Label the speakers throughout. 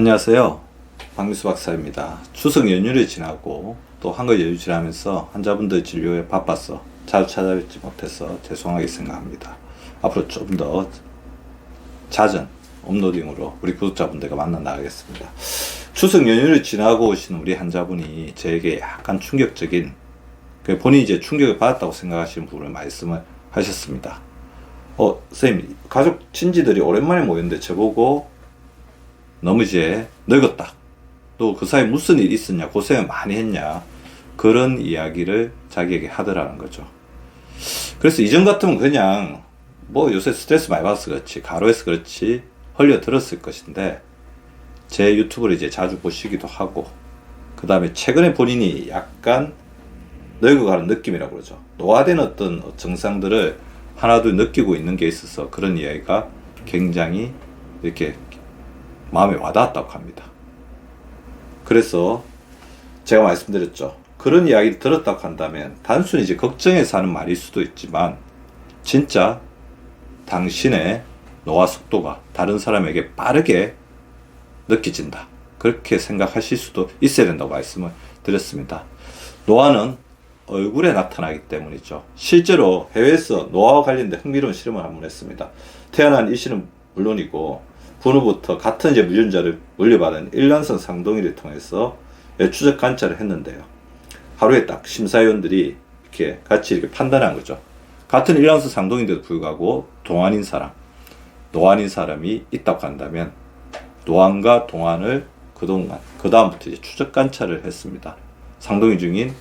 Speaker 1: 안녕하세요. 박미수 박사입니다. 추석 연휴를 지나고 또 한거 연휴 지나면서 환자분들 진료에 바빠서 자주 찾아뵙지 못해서 죄송하게 생각합니다. 앞으로 좀 더 잦은 업로딩으로 우리 구독자분들과 만나 나가겠습니다. 추석 연휴를 지나고 오신 우리 환자분이 저에게 약간 충격적인, 본인이 이제 충격을 받았다고 생각하시는 부분을 말씀을 하셨습니다. 선생님, 가족 친지들이 오랜만에 모였는데 저보고 너무 이제 늙었다, 또 그 사이에 무슨 일이 있었냐, 고생을 많이 했냐, 그런 이야기를 자기에게 하더라는 거죠. 그래서 이전 같으면 그냥 요새 스트레스 많이 받아서 그렇지, 가로해서 그렇지 흘려 들었을 것인데, 제 유튜브를 이제 자주 보시기도 하고, 그 다음에 최근에 본인이 약간 늙어가는 느낌이라고 그러죠. 노화된 어떤 증상들을 하나둘 느끼고 있는 게 있어서 그런 이야기가 굉장히 이렇게 마음에 와닿았다고 합니다. 그래서 제가 말씀드렸죠. 그런 이야기를 들었다고 한다면 단순히 이제 걱정해서 하는 말일 수도 있지만, 진짜 당신의 노화 속도가 다른 사람에게 빠르게 느껴진다, 그렇게 생각하실 수도 있어야 된다고 말씀을 드렸습니다. 노화는 얼굴에 나타나기 때문이죠. 실제로 해외에서 노화와 관련된 흥미로운 실험을 한번 했습니다. 태어난 이씨는 물론이고 부모부터 같은 이제 유전자를 물려받은 일란성 상동이를 통해서 추적 관찰을 했는데요. 하루에 딱 심사위원들이 이렇게 같이 이렇게 판단한 거죠. 같은 일란성 상동인데도 불구하고 노안인 사람이 있다고 한다면 노안과 동안을 그 다음부터 이제 추적 관찰을 했습니다. 상동인 중인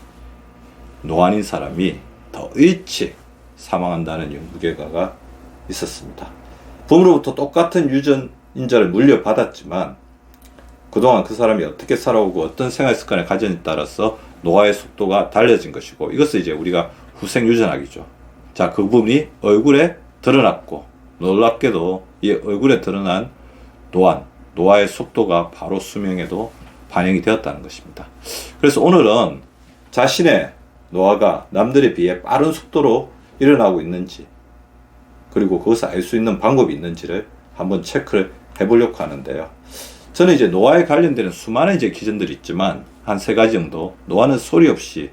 Speaker 1: 노안인 사람이 더 일찍 사망한다는 연구 결과가 있었습니다. 부모로부터 똑같은 유전인자를 물려받았지만 그동안 그 사람이 어떻게 살아오고 어떤 생활 습관을 가졌냐에 따라서 노화의 속도가 달라진 것이고, 이것을 이제 우리가 후생 유전학이죠. 자, 그 부분이 얼굴에 드러났고, 놀랍게도 이 얼굴에 드러난 노화의 속도가 바로 수명에도 반영이 되었다는 것입니다. 그래서 오늘은 자신의 노화가 남들에 비해 빠른 속도로 일어나고 있는지, 그리고 그것을 알 수 있는 방법이 있는지를 한번 체크를 해보려고 하는데요. 저는 이제 노화에 관련되는 수많은 이제 기전들이 있지만 한 3가지 정도. 노화는 소리 없이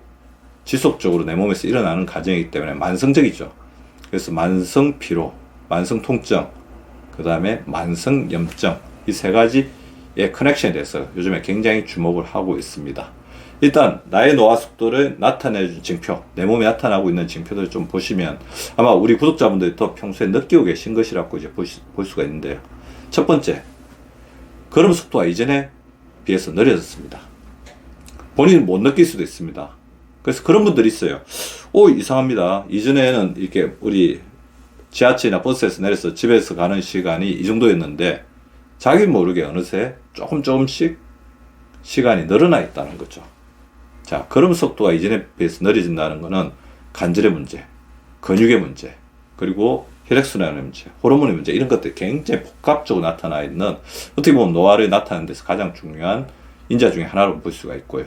Speaker 1: 지속적으로 내 몸에서 일어나는 과정이기 때문에 만성적이죠. 그래서 만성 피로, 만성 통증, 그 다음에 만성 염증, 이 3가지의 커넥션에 대해서 요즘에 굉장히 주목을 하고 있습니다. 일단 나의 노화 속도를 나타내준 징표, 내 몸에 나타나고 있는 징표들을 좀 보시면 아마 우리 구독자분들이 더 평소에 느끼고 계신 것이라고 이제 볼 수가 있는데요. 첫 번째, 걸음 속도가 이전에 비해서 느려졌습니다. 본인은 못 느낄 수도 있습니다. 그래서 그런 분들이 있어요. 이상합니다. 이전에는 이렇게 우리 지하철이나 버스에서 내려서 집에서 가는 시간이 이 정도였는데 자기 모르게 어느새 조금씩 시간이 늘어나 있다는 거죠. 자, 걸음 속도가 이전에 비해서 느려진다는 것은 관절의 문제, 근육의 문제, 그리고 혈액순환의 문제, 호르몬의 문제, 이런 것들이 굉장히 복합적으로 나타나 있는, 어떻게 보면 노화를 나타내는 데서 가장 중요한 인자 중에 하나로 볼 수가 있고요.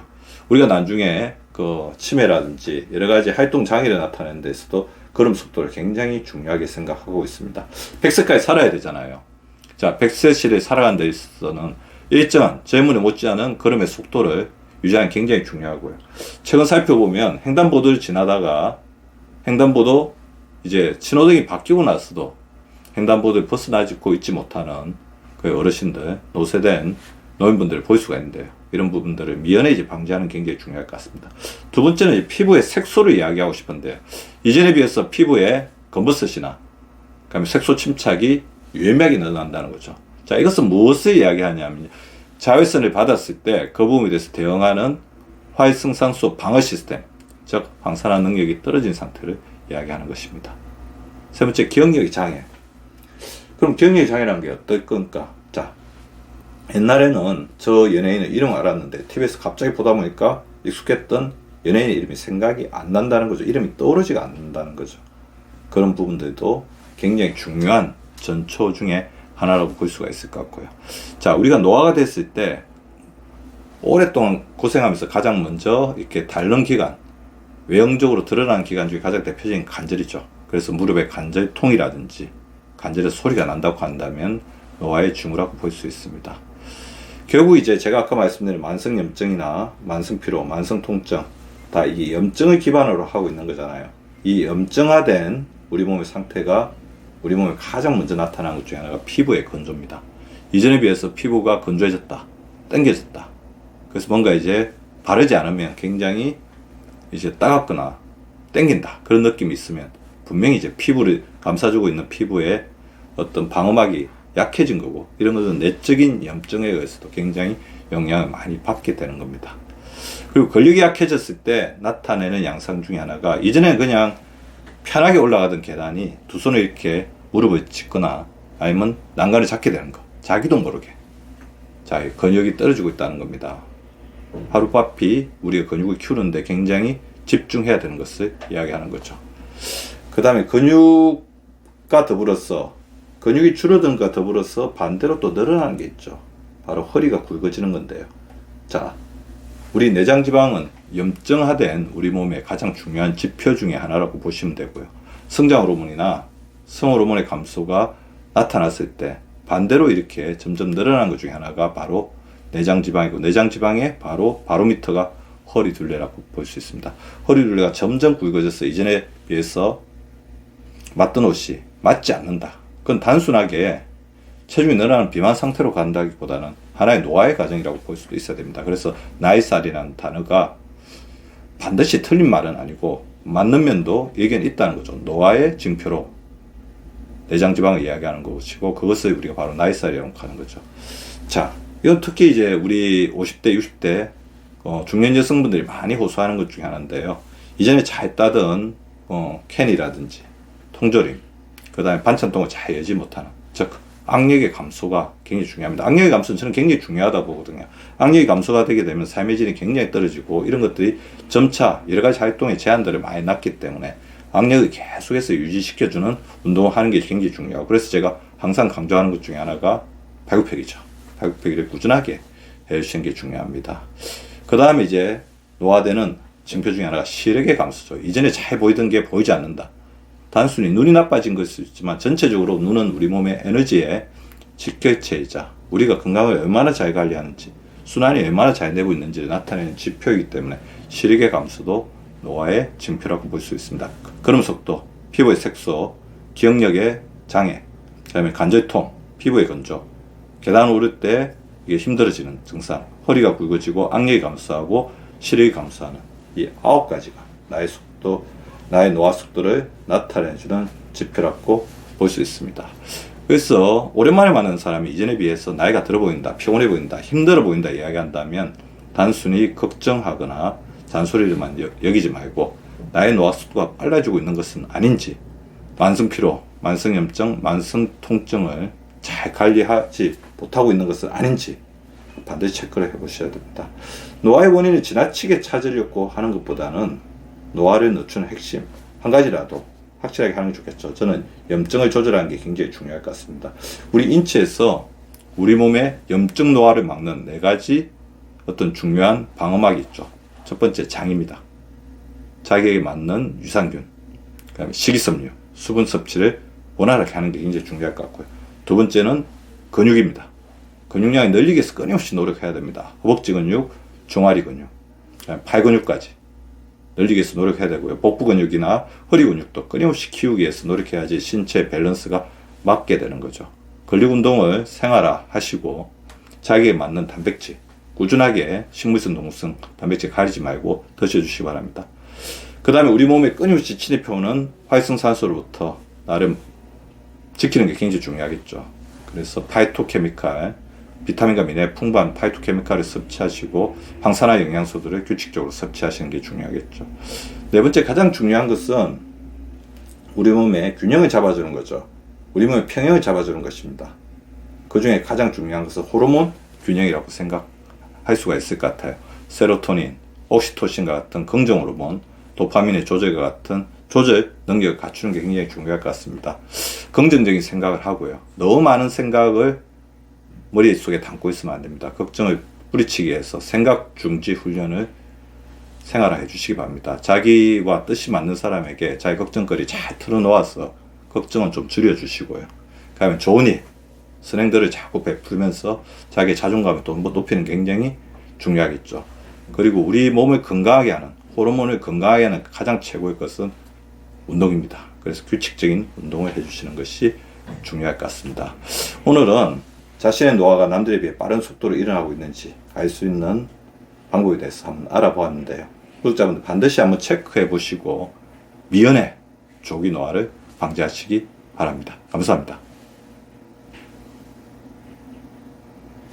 Speaker 1: 우리가 나중에 그 치매라든지 여러 가지 활동 장애를 나타내는 데서도 걸음 속도를 굉장히 중요하게 생각하고 있습니다. 100세까지 살아야 되잖아요. 자, 100세 시대에 살아가는 데 있어서는 일정한 젊은이 못지않은 걸음의 속도를 유지하는 게 굉장히 중요하고요. 최근 살펴보면 횡단보도를 지나다가 횡단보도 이제 신호등이 바뀌고 나서도 횡단보도를 벗어나고 있지 못하는 그 어르신들, 노쇠된 노인분들을 볼 수가 있는데요. 이런 부분들을 미연에 이제 방지하는 게 굉장히 중요할 것 같습니다. 두 번째는 이제 피부의 색소를 이야기하고 싶은데, 이전에 비해서 피부에 검버섯이나 그다음에 색소 침착이 유의미하게 늘어난다는 거죠. 자, 이것은 무엇을 이야기하냐면 자외선을 받았을 때 그 부분에 대해서 대응하는 활성산소 방어 시스템, 즉 방사능 능력이 떨어진 상태를 이야기하는 것입니다. 세 번째, 기억력의 장애. 그럼 기억력의 장애라는 게 어떨 건가? 자, 옛날에는 저 연예인의 이름 알았는데 TV에서 갑자기 보다 보니까 익숙했던 연예인의 이름이 생각이 안 난다는 거죠. 이름이 떠오르지가 않는다는 거죠. 그런 부분들도 굉장히 중요한 전초 중에 하나라고 볼 수가 있을 것 같고요. 자, 우리가 노화가 됐을 때 오랫동안 고생하면서 가장 먼저 이렇게 닳는 기간, 외형적으로 드러나는 기간 중에 가장 대표적인 관절이죠. 그래서 무릎의 관절통이라든지 관절에서 소리가 난다고 한다면 노화의 징후라고 볼 수 있습니다. 결국 이제 제가 아까 말씀드린 만성염증이나 만성피로, 만성통증 다 이 염증을 기반으로 하고 있는 거잖아요. 이 염증화된 우리 몸의 상태가 우리 몸에 가장 먼저 나타나는 것 중에 하나가 피부의 건조입니다. 이전에 비해서 피부가 건조해졌다, 당겨졌다. 그래서 뭔가 이제 바르지 않으면 굉장히 이제 따갑거나 당긴다, 그런 느낌이 있으면 분명히 이제 피부를 감싸주고 있는 피부에 어떤 방어막이 약해진 거고, 이런 것은 내적인 염증에 의해서도 굉장히 영향을 많이 받게 되는 겁니다. 그리고 근육이 약해졌을 때 나타내는 양상 중에 하나가, 이전에 그냥 편하게 올라가던 계단이 두 손을 이렇게 무릎을 짚거나 아니면 난간을 잡게 되는 거, 자기도 모르게 자, 근육이 떨어지고 있다는 겁니다. 하루바삐 우리가 근육을 키우는데 굉장히 집중해야 되는 것을 이야기하는 거죠. 그 다음에 근육과 더불어서, 근육이 줄어든 것과 더불어서 반대로 또 늘어나는 게 있죠. 바로 허리가 굵어지는 건데요. 자, 우리 내장지방은 염증화된 우리 몸의 가장 중요한 지표 중에 하나라고 보시면 되고요. 성장 호르몬이나 성호 호르몬의 감소가 나타났을 때 반대로 이렇게 점점 늘어나는 것 중에 하나가 바로 내장지방이고, 내장지방의 바로 바로미터가 허리둘레라고 볼 수 있습니다. 허리둘레가 점점 굵어져서 이전에 비해서 맞던 옷이 맞지 않는다. 그건 단순하게 체중이 늘어나는 비만 상태로 간다기보다는 하나의 노화의 과정이라고 볼 수도 있어야 됩니다. 그래서 나이살이라는 단어가 반드시 틀린 말은 아니고 맞는 면도 의견이 있다는 거죠. 노화의 징표로 내장지방을 이야기하는 것이고, 그것을 우리가 바로 나이살이라고 하는 거죠. 자, 이건 특히 이제 우리 50대, 60대 중년 여성분들이 많이 호소하는 것 중에 하나인데요. 이전에 잘 따던 캔이라든지 통조림, 그 다음에 반찬통을 잘 여지 못하는, 즉 악력의 감소가 굉장히 중요합니다. 악력의 감소는 저는 굉장히 중요하다고 보거든요. 악력이 감소가 되게 되면 삶의 질이 굉장히 떨어지고, 이런 것들이 점차 여러 가지 활동의 제한들을 많이 낳기 때문에 악력을 계속해서 유지시켜주는 운동을 하는 게 굉장히 중요하고, 그래서 제가 항상 강조하는 것 중에 하나가 발굽혀기죠. 발굽혀기를 꾸준하게 해주시는 게 중요합니다. 그 다음에 이제 노화되는 징표 중에 하나가 시력의 감소죠. 이전에 잘 보이던 게 보이지 않는다. 단순히 눈이 나빠진 것일 수 있지만 전체적으로 눈은 우리 몸의 에너지의 직결체이자 우리가 건강을 얼마나 잘 관리하는지, 순환이 얼마나 잘 되고 있는지를 나타내는 지표이기 때문에 시력의 감소도 노화의 징표라고 볼 수 있습니다. 걸음 속도, 피부의 색소, 기억력의 장애, 그 다음에 관절통, 피부의 건조, 계단 오를 때 이게 힘들어지는 증상, 허리가 굵어지고 악력이 감소하고 시력이 감소하는 이 9가지가 나의 속도, 나의 노화 속도를 나타내주는 지표라고 볼 수 있습니다. 그래서 오랜만에 만나는 사람이 이전에 비해서 나이가 들어 보인다, 피곤해 보인다, 힘들어 보인다 이야기한다면 단순히 걱정하거나 잔소리를만 여기지 말고 나의 노화 속도가 빨라지고 있는 것은 아닌지, 만성피로, 만성염증, 만성통증을 잘 관리하지 못하고 있는 것은 아닌지 반드시 체크를 해보셔야 됩니다. 노화의 원인을 지나치게 찾으려고 하는 것보다는 노화를 늦추는 핵심 한 가지라도 확실하게 하는 게 좋겠죠. 저는 염증을 조절하는 게 굉장히 중요할 것 같습니다. 우리 인체에서 우리 몸의 염증 노화를 막는 4가지 어떤 중요한 방어막이 있죠. 첫 번째 장입니다. 자기에게 맞는 유산균, 그 다음에 식이섬유, 수분 섭취를 원활하게 하는 게 굉장히 중요할 것 같고요. 두 번째는 근육입니다. 근육량이 늘리기 위해서 끊임없이 노력해야 됩니다. 허벅지 근육, 종아리 근육, 팔 근육까지 늘리기 위해서 노력해야 되고요. 복부 근육이나 허리 근육도 끊임없이 키우기 위해서 노력해야지 신체 밸런스가 맞게 되는 거죠. 근력 운동을 생활화 하시고 자기에 맞는 단백질, 꾸준하게 식물성, 동물성 단백질 가리지 말고 드셔주시기 바랍니다. 그 다음에 우리 몸에 끊임없이 침입해오는 활성산소로부터 나름 지키는 게 굉장히 중요하겠죠. 그래서 파이토케미칼, 비타민과 미네랄 풍부한 파이토케미칼을 섭취하시고 항산화 영양소들을 규칙적으로 섭취하시는 게 중요하겠죠. 네 번째 가장 중요한 것은 우리 몸의 균형을 잡아주는 거죠. 우리 몸의 평형을 잡아주는 것입니다. 그 중에 가장 중요한 것은 호르몬 균형이라고 생각할 수가 있을 것 같아요. 세로토닌, 옥시토신과 같은 긍정 호르몬, 도파민의 조절과 같은 조절 능력을 갖추는 게 굉장히 중요할 것 같습니다. 긍정적인 생각을 하고요. 너무 많은 생각을 머릿속에 담고 있으면 안 됩니다. 걱정을 뿌리치기 위해서 생각 중지 훈련을 생활화해 주시기 바랍니다. 자기와 뜻이 맞는 사람에게 자기 걱정거리 잘 털어놓아서 걱정은 좀 줄여주시고요. 그 다음에 좋은 일, 선행들을 자꾸 베풀면서 자기의 자존감을 또 높이는 게 굉장히 중요하겠죠. 그리고 우리 몸을 건강하게 하는, 호르몬을 건강하게 하는 가장 최고의 것은 운동입니다. 그래서 규칙적인 운동을 해주시는 것이 중요할 것 같습니다. 오늘은 자신의 노화가 남들에 비해 빠른 속도로 일어나고 있는지 알 수 있는 방법에 대해서 한번 알아보았는데요. 구독자분들 반드시 한번 체크해 보시고 미연에 조기 노화를 방지하시기 바랍니다. 감사합니다.